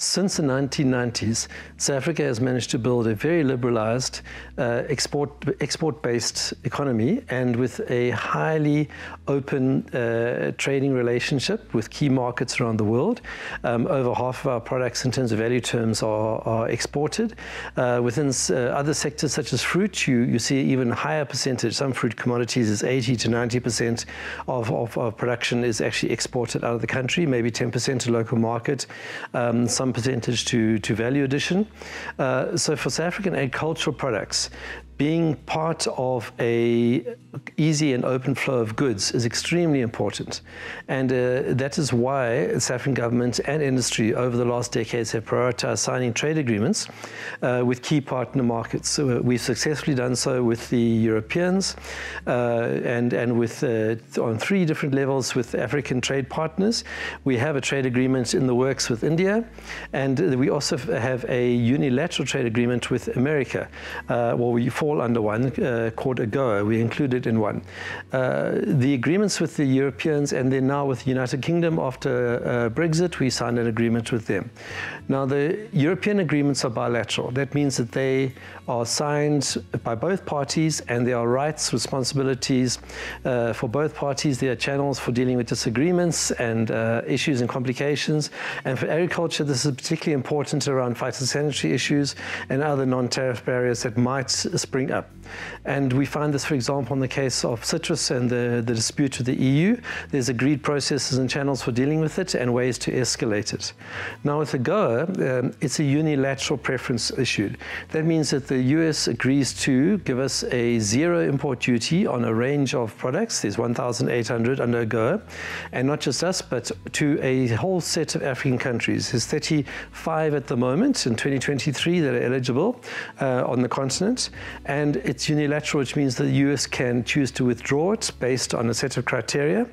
Since the 1990s, South Africa has managed to build a very liberalized export-based economy, and with a highly open trading relationship with key markets around the world. Over half of our products in terms of value terms are exported. Within other sectors such as fruit, you see even higher percentage. Some fruit commodities is 80 to 90% of production is actually exported out of the country, maybe 10% to local market, some percentage to value addition. So for South African agricultural products, being part of a easy and open flow of goods is extremely important. And that is why the South African government and industry over the last decades have prioritized signing trade agreements with key partner markets. So we've successfully done so with the Europeans and with on 3 different levels with African trade partners. We have a trade agreement in the works with India, and we also have a unilateral trade agreement with America. We fall under one called AGOA. We included in one. The agreements with the Europeans, and then now with the United Kingdom after Brexit, we signed an agreement with them. Now the European agreements are bilateral. That means that they are signed by both parties, and there are rights, responsibilities for both parties. There are channels for dealing with disagreements and issues and complications. And for agriculture, this is particularly important around phytosanitary issues and other non-tariff barriers that might spring up. And we find this, for example, in the case of citrus and the dispute with the EU. There's agreed processes and channels for dealing with it and ways to escalate it. Now with AGOA, it's a unilateral preference issued. That means that the US agrees to give us a 0 import duty on a range of products. There's 1,800 under AGOA, and not just us, but to a whole set of African countries. There's 35 at the moment in 2023 that are eligible on the continent, and it's unilateral, which means that the US can choose to withdraw it based on a set of criteria.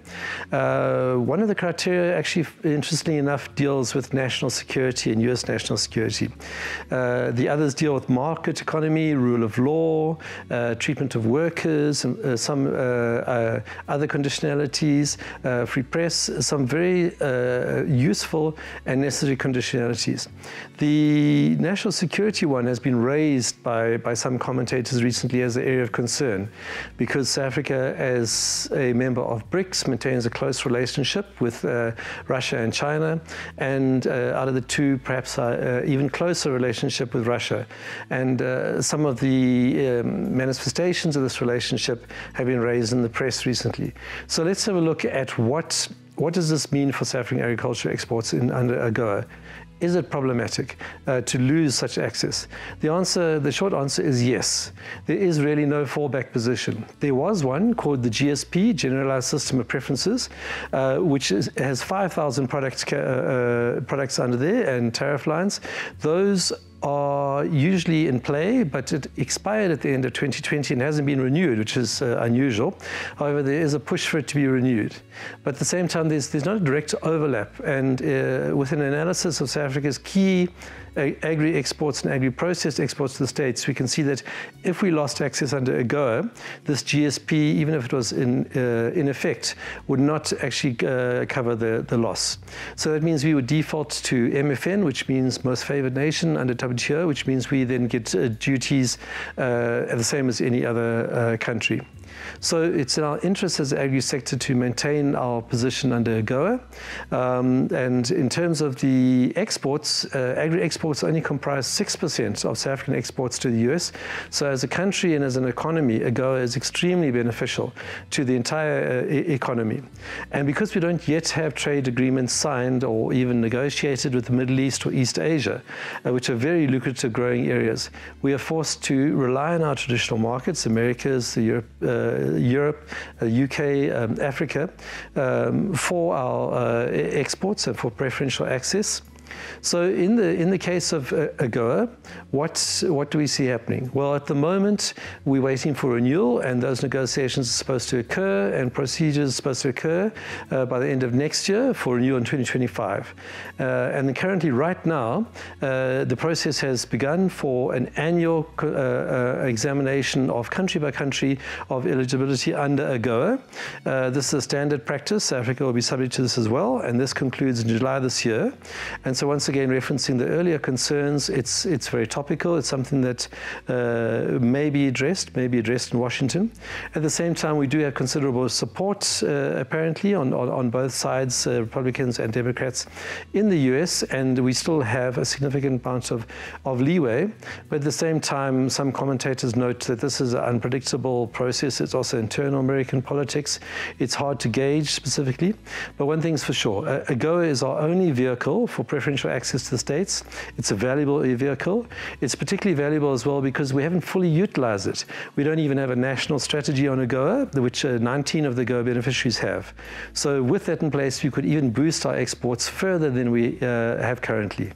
One of the criteria, actually, interestingly enough, deals with national security and US national security. The others deal with market economy, rule of law, treatment of workers, and some other conditionalities, free press, some very useful and necessary conditionalities. The national security one has been raised by some commentators recently as an area of concern, because South Africa, as a member of BRICS, maintains a close relationship with Russia and China, and out of the two, perhaps even closer relationship with Russia. And some of the manifestations of this relationship have been raised in the press recently. So let's have a look at what does this mean for South African agricultural exports under AGOA. Is it problematic to lose such access? The short answer is yes. There is really no fallback position. There was one called the GSP, Generalized System of Preferences, which has 5,000 products under there and tariff lines. Those are usually in play, but it expired at the end of 2020 and hasn't been renewed, which is unusual. However, there is a push for it to be renewed. But at the same time, there's not a direct overlap. And with an analysis of South Africa's key agri-exports and agri-processed exports to the States, we can see that if we lost access under AGOA, this GSP, even if it was in effect, would not actually cover the loss. So that means we would default to MFN, which means most favored nation, under WTO, which means we then get duties the same as any other country. So it's in our interest as the agri-sector to maintain our position under AGOA. And in terms of the exports, agri-exports only comprise 6% of South African exports to the US. So as a country and as an economy, AGOA is extremely beneficial to the entire economy. And because we don't yet have trade agreements signed or even negotiated with the Middle East or East Asia, which are very lucrative growing areas, we are forced to rely on our traditional markets, Americas, Europe, UK, Africa, for our exports and for preferential access. So in the case of AGOA, what do we see happening? Well, at the moment, we're waiting for renewal, and those negotiations are supposed to occur, and procedures are supposed to occur by the end of next year for renewal in 2025. And currently, right now, the process has begun for an annual examination of country by country of eligibility under AGOA. This is a standard practice. South Africa will be subject to this as well, and this concludes in July this year. And so once once again referencing the earlier concerns, it's very topical. It's something that may be addressed in Washington. At the same time, we do have considerable support, apparently, on both sides, Republicans and Democrats in the US, and we still have a significant amount of leeway. But at the same time, some commentators note that this is an unpredictable process. It's also internal American politics. It's hard to gauge specifically. But one thing's for sure, AGOA is our only vehicle for preferential access to the states. It's a valuable vehicle. It's particularly valuable as well because we haven't fully utilized it. We don't even have a national strategy on AGOA, which 19 of the AGOA beneficiaries have. So with that in place, we could even boost our exports further than we have currently.